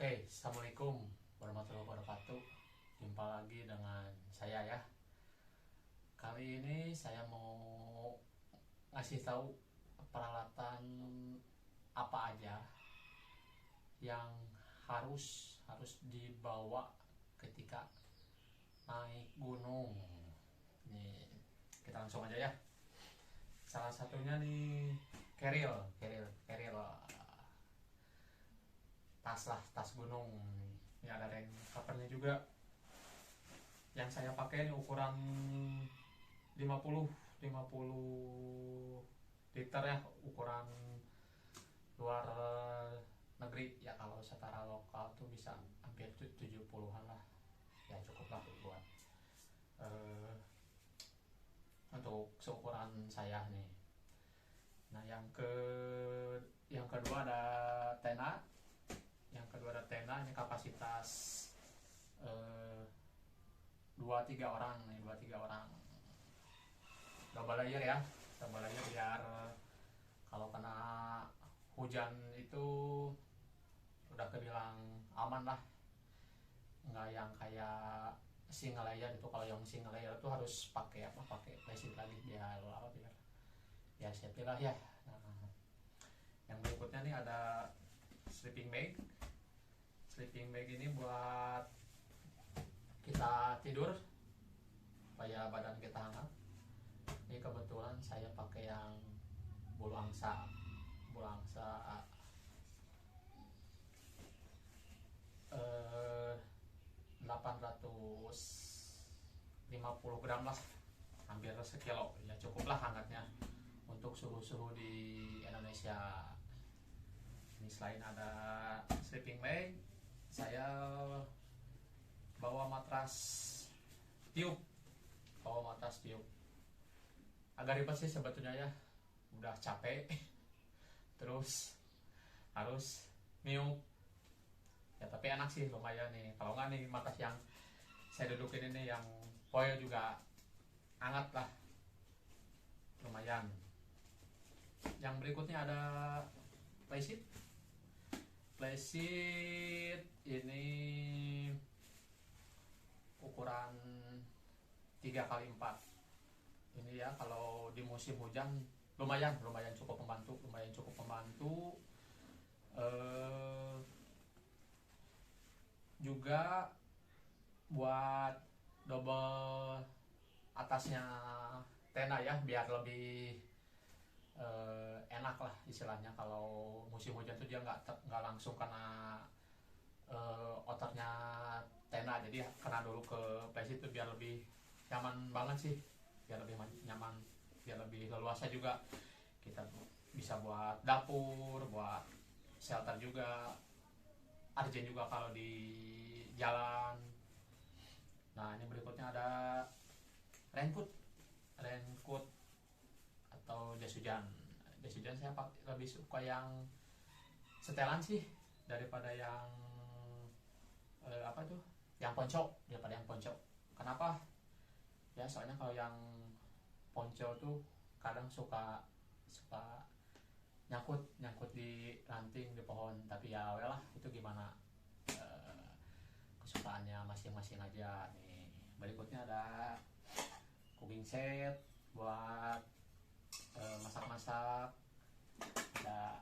Oke, Assalamualaikum warahmatullahi wabarakatuh. Jumpa lagi dengan saya ya. Kali ini saya mau ngasih tahu peralatan apa aja yang harus dibawa ketika naik gunung. Nih, kita langsung aja ya. Salah satunya nih keril, tas gunung. Ini ada rain covernya juga. Yang saya pakai ini ukuran 50 liter ya, ukuran luar negeri ya. Kalau setara lokal tuh bisa hampir 70-an lah ya, cukup lah buat untuk seukuran saya nih. Nah, yang kedua ada tenda. Ini kapasitas 2-3 orang nih, 2-3 orang. Double layer ya, biar kalau kena hujan itu udah kebilang aman lah. Nggak yang kayak single layer itu. Kalau yang single layer itu harus pakai plastik lagi biar ya safety lah ya. Nah, yang berikutnya nih ada sleeping bag. Ini buat kita tidur supaya badan kita hangat. Ini kebetulan saya pakai yang bulu angsa 850 gram lah, hampir sekilo ya, cukup lah hangatnya untuk suhu-suhu di Indonesia. Ini selain ada sleeping bag, saya bawa matras tiup. Agak ribet sih sebetulnya ya, udah capek terus harus niup ya, tapi enak sih, lumayan nih. Kalau nggak nih matras yang saya dudukin ini yang foil juga hangat lah, lumayan. Yang berikutnya ada playseat ini ukuran 3x4. Ini ya, kalau di musim hujan lumayan cukup membantu. Juga buat double atasnya tenda ya, biar lebih enak lah istilahnya. Kalau musim hujan tuh dia nggak langsung kena outernya tenda, jadi kena dulu ke plastik itu biar lebih nyaman banget sih, biar lebih nyaman, biar lebih leluasa juga. Kita bisa buat dapur, buat shelter juga, arjen juga kalau di jalan. Nah, ini berikutnya ada raincoat atau jas hujan. Saya lebih suka yang setelan sih daripada yang yang ponco. Kenapa? Ya soalnya kalau yang ponco tuh kadang suka nyangkut di ranting di pohon. Tapi ya well lah, itu gimana kesukaannya masing-masing aja nih. Berikutnya ada cooking set buat masak-masak. Ada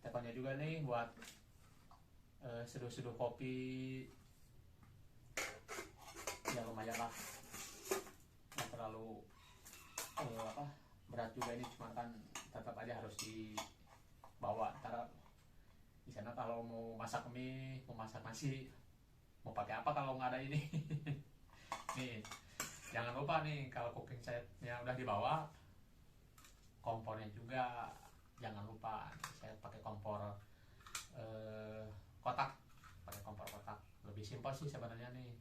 tekonnya juga nih buat seduh-seduh kopi ya, lumayan lah, nggak terlalu berat juga ini, cuma kan tetap aja harus dibawa. Ntar di sana kalau mau masak mie, mau masak nasi, mau pakai apa kalau nggak ada ini. Nih, jangan lupa nih, kalau cooking setnya udah dibawa, kompornya juga jangan lupa. Saya pakai kompor kotak, lebih simpel sih sebenarnya nih.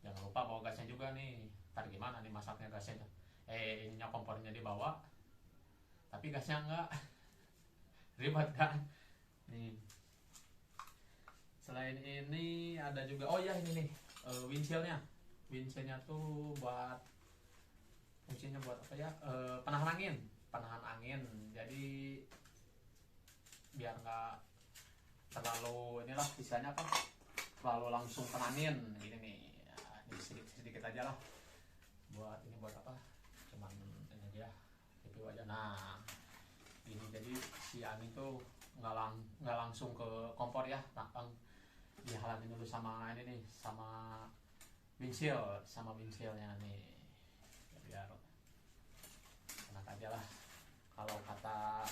Jangan lupa bawa gasnya juga nih. Ntar gimana nih masaknya, gasnya ininya kompornya dibawa tapi gasnya enggak, ribet kan nih. Selain ini ada juga, oh ya ini nih windshieldnya tuh buat fungsinya buat apa ya, penahan angin. Jadi biar nggak terlalu inilah istilahnya apa, terlalu langsung tenanin gini nih ya, ini sedikit sedikit aja lah buat ini, buat apa, cuman ini aja review aja. Nah ini jadi si angin tuh nggak langsung ke kompor ya, langsung dihalatin dulu sama ini nih, sama windshieldnya nih biar enak aja lah. Kalau kata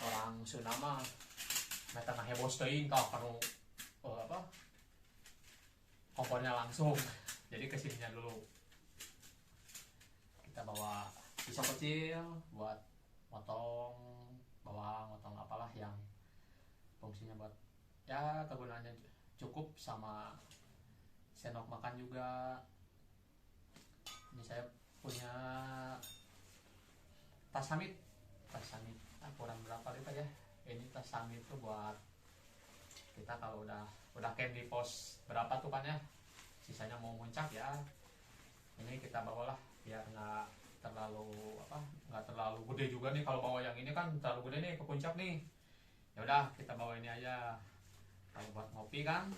orang Sunda mah meta heboh teuing kalau perlu apa kompornya langsung. Jadi kesininya dulu kita bawa pisau kecil buat motong bawang, motong apalah yang fungsinya buat ya kegunaannya cukup, sama sendok makan juga. Ini saya punya tas samit kurang berapa liter ya, ini tas samit tuh buat kita kalau udah camp di pos berapa tuh kan ya, sisanya mau muncak ya, ini kita bawalah biar nggak terlalu gede juga nih. Kalau bawa yang ini kan terlalu gede nih ke puncak nih, ya udah kita bawa ini aja. Kalau buat ngopi kan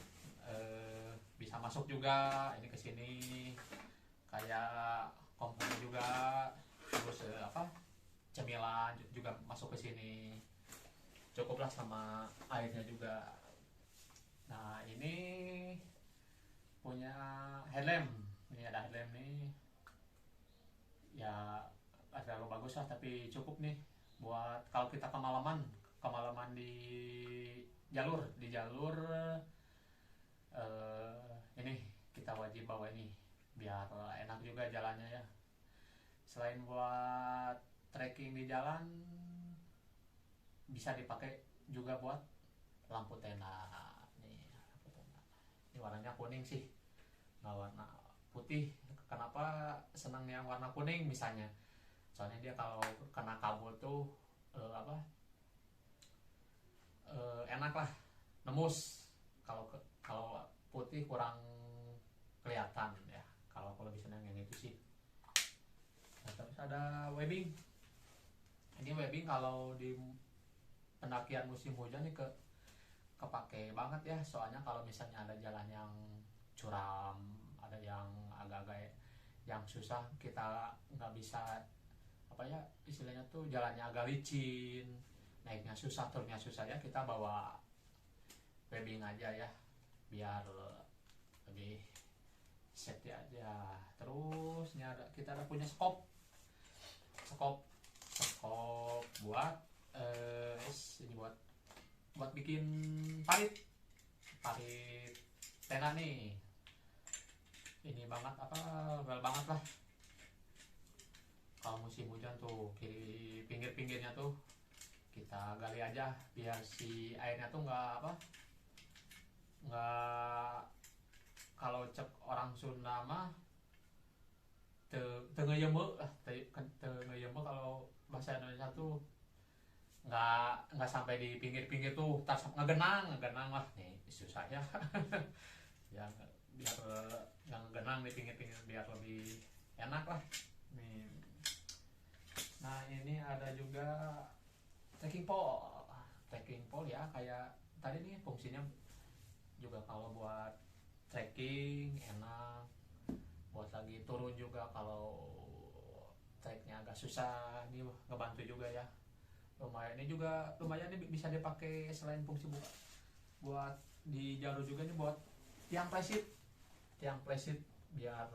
bisa masuk juga ini ke sini, kayak kompornya juga, terus cemilan juga masuk ke sini, cukuplah sama airnya juga. Nah ini punya headlamp, ini ada headlamp nih ya, ada terlalu bagus lah tapi cukup nih buat kalau kita kemalaman di jalur ini kita wajib bawa ini biar enak juga jalannya ya. Selain buat trekking di jalan, bisa dipakai juga buat lampu tenda nih, lampu tenda ini warnanya kuning sih, nggak warna putih. Kenapa senang yang warna kuning misalnya, soalnya dia kalau kena kabut tuh enak lah nembus. Kalau putih kurang kelihatan ya, kalau lebih senang yang itu sih. Nah, terus ada webbing. Ini webbing kalau di pendakian musim hujan nih kepake banget ya, soalnya kalau misalnya ada jalan yang curam, ada yang agak-agak yang susah, kita nggak bisa istilahnya tuh jalannya agak licin, naiknya susah, turunnya susah ya, kita bawa webbing aja ya biar lebih safety aja. Terus kita ada punya skop buat ini buat bikin parit tenda nih. Ini well banget lah kalau musim hujan tuh, pinggir-pinggirnya tuh kita gali aja biar si airnya tuh nggak kalau cek orang Sunda mah ngeyembe kalau bahasa Indonesia tuh nggak sampai di pinggir-pinggir tuh, tas ngegenang lah nih susah ya. Ya biar yang ngegenang di pinggir-pinggir biar lebih enak lah nih. Nah ini ada juga trekking pole ya, kayak tadi nih fungsinya juga kalau buat trekking enak, buat lagi turun juga kalau treknya agak susah, ini ngebantu juga ya. Lumayan ini bisa dipakai selain fungsi buat di jalur juga nih, buat tiang plesit biar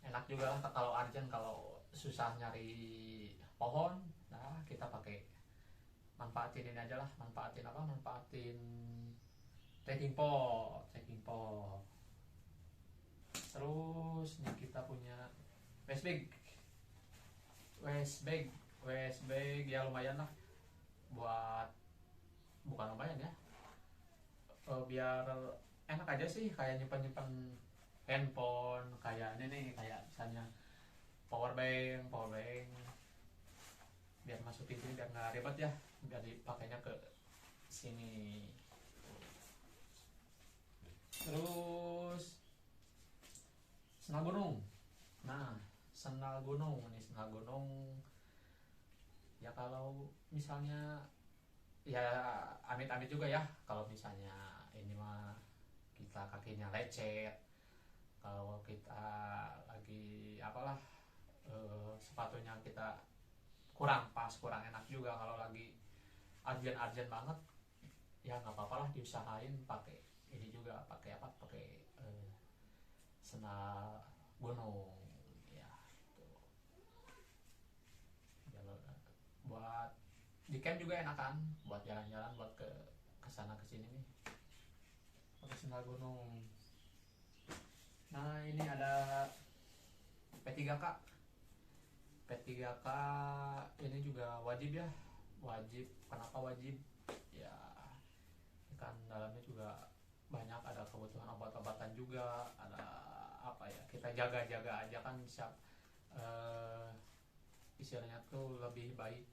enak juga lah kalau urgent, kalau susah nyari pohon, nah kita manfaatin ini aja lah, manfaatin trekking pole. Terus nih kita punya waist bag ya, lumayan lah buat, bukan lumayan ya, biar enak aja sih, kayak nyimpen handphone, kayak ini nih, kayak misalnya power bank biar masukin sini biar nggak ribet ya, biar dipakainya ke sini. Terus sendal gunung. Nah sendal gunung ya, kalau misalnya ya amit-amit juga ya kalau misalnya ini mah kita kakinya lecet, kalau kita lagi apalah, sepatunya kita kurang pas, kurang enak juga kalau lagi urgent banget, ya nggak apa-apa lah diusahain pakai ini juga, pakai apa, pakai sendal gunung ya gitu. Jalur buat di camp juga enakan buat jalan-jalan, buat ke kesana kesini nih pakai sendal gunung. Nah ini ada P3K. P3K ini juga wajib ya, wajib. Kenapa wajib? Ya kan dalamnya juga banyak, ada kebutuhan obat-obatan juga, ada apa ya, kita jaga-jaga aja kan, siap istilahnya tuh lebih baik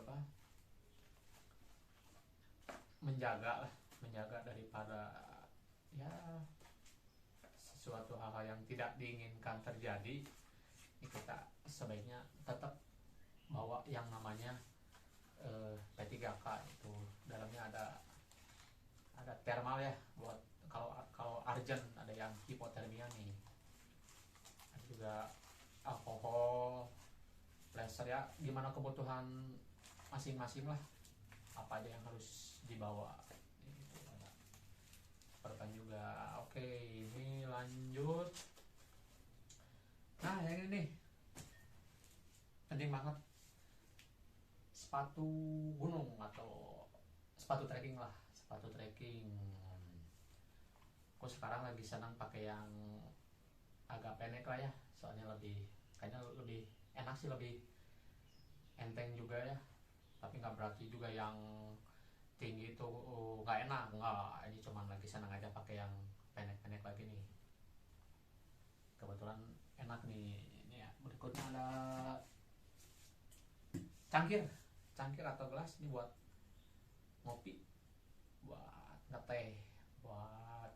apa, menjaga lah, menjaga daripada ya sesuatu hal-hal yang tidak diinginkan terjadi. Ini kita sebaiknya tetap bawa yang namanya P3K. Itu dalamnya ada thermal ya, buat kalau urgent, ada yang hipotermia nih, ada juga alkohol, laser ya, gimana kebutuhan masing-masing lah, apa aja yang harus dibawa itu ada perban juga. Oke, ini lanjut. Nah yang ini nih penting banget, sepatu gunung atau sepatu trekking lah, sepatu trekking. Aku sekarang lagi senang pakai yang agak pendek lah ya, soalnya kayaknya lebih enak sih, lebih enteng juga ya, tapi nggak berarti juga yang tinggi itu nggak enak, nggak. Ini cuman lagi senang aja pakai yang pendek-pendek lagi nih, kebetulan enak nih. Ini ya, berikutnya ada cangkir atau gelas, ini buat ngopi, buat ngeteh, buat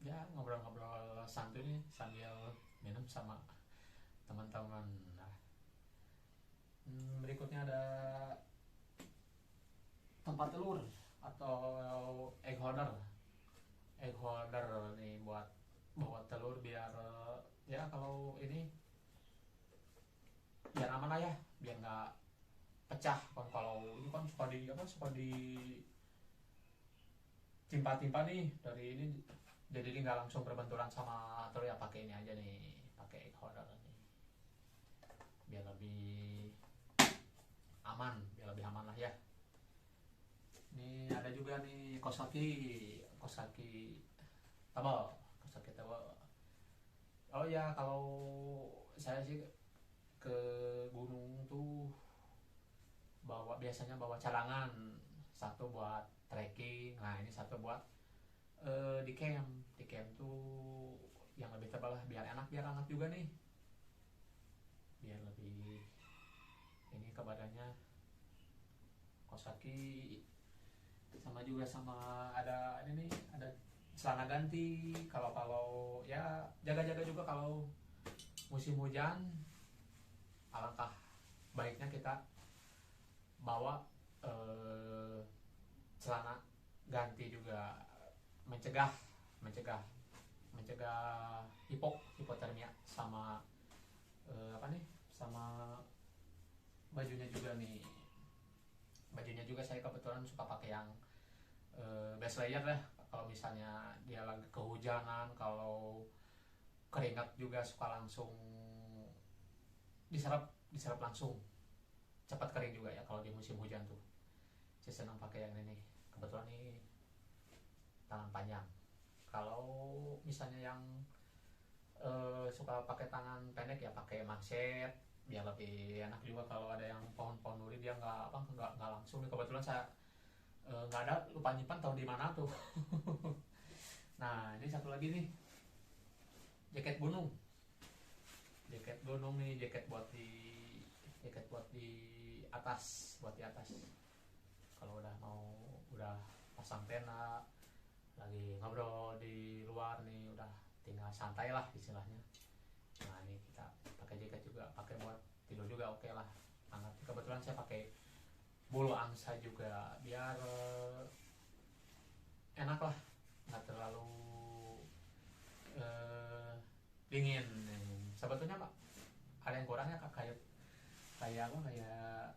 ya ngobrol-ngobrol santuy nih sambil minum sama teman-teman. Nah, berikutnya ada tempat telur atau egg holder. Egg holder nih buat bawa telur, biar ya kalau ini biar aman lah ya, biar nggak pecah kan. Kalau ini kan suka di timpa-timpa nih dari ini, jadi ini nggak langsung berbenturan sama telur ya, pakai ini aja nih, pakai egg holder nih, biar lebih aman, lah ya. Ini ada juga nih Kosaki tabel, oh ya, kalau saya sih ke gunung tuh biasanya bawa cadangan, satu buat trekking, nah ini satu buat di camp. Di camp tuh yang lebih tebal lah, biar enak, biar hangat juga nih, biar lebih ini ke badannya. Kosaki sama juga sama ada ini nih, ada celana ganti, kalau ya jaga-jaga juga kalau musim hujan. Alangkah baiknya kita bawa celana ganti juga, mencegah hipotermia, sama apa nih, sama bajunya juga nih. Bajunya juga saya kebetulan suka pakai yang base layer lah, kalau misalnya dia lagi kehujanan, kalau keringat juga suka langsung diserap langsung, cepat kering juga ya kalau di musim hujan tuh. Saya senang pakai yang ini, kebetulan ini tangan panjang. Kalau misalnya yang suka pakai tangan pendek ya pakai manset, biar lebih enak juga. Kalau ada yang pohon-pohon duri, dia nggak langsung. Kebetulan saya nggak ada, lupa nyimpan, tahu di mana tuh. Nah ini satu lagi nih, jaket gunung nih, jaket buat di atas, kalau udah pasang tenda, lagi ngobrol di luar nih, udah tinggal santai lah istilahnya. Nah ini kita pakai jaket juga, pakai buat tidur juga, oke lah, hangat. Kebetulan saya pakai bulu angsa juga biar enak lah, nggak terlalu dingin. Sebetulnya Pak ada yang kurangnya Kak, kayak kayak apa kayak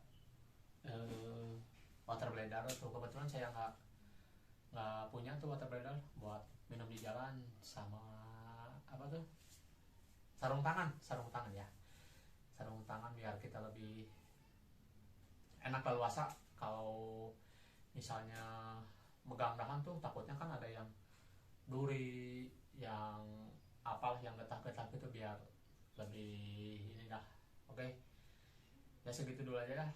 water bladder tuh, kebetulan saya nggak punya tuh water bladder buat minum di jalan, sama apa tuh sarung tangan ya, sarung tangan biar kita lebih enak leluasa kalau misalnya megang dahan tuh, takutnya kan ada yang duri, yang apalah yang getah-getah gitu, biar lebih ini dah. Oke, ya segitu dulu aja dah.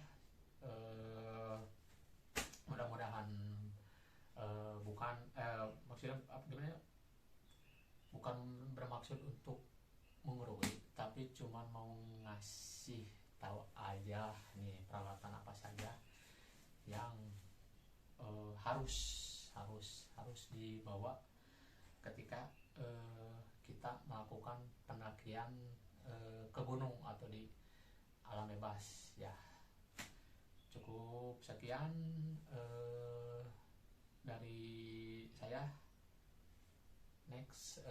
Mudah-mudahan bukan maksudnya gimana ya? Bukan bermaksud untuk menggurui, tapi cuman mau ngasih tahu aja nih peralatan apa saja yang harus harus dibawa ketika kita melakukan pendakian ke gunung atau di alam bebas ya. Cukup sekian dari saya. Next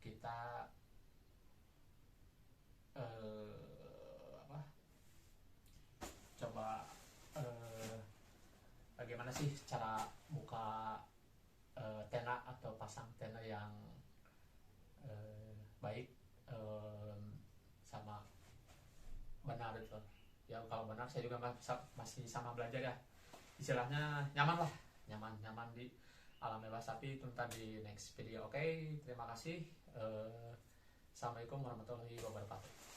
kita apa coba bagaimana sih cara buka tenda atau pasang tenda yang baik, sama benar itu ya. Kalau benar saya juga masih sama belajar ya, istilahnya nyaman lah, nyaman di alam bebas, tapi itu ntar di next video. Oke, terima kasih. Assalamualaikum warahmatullahi wabarakatuh.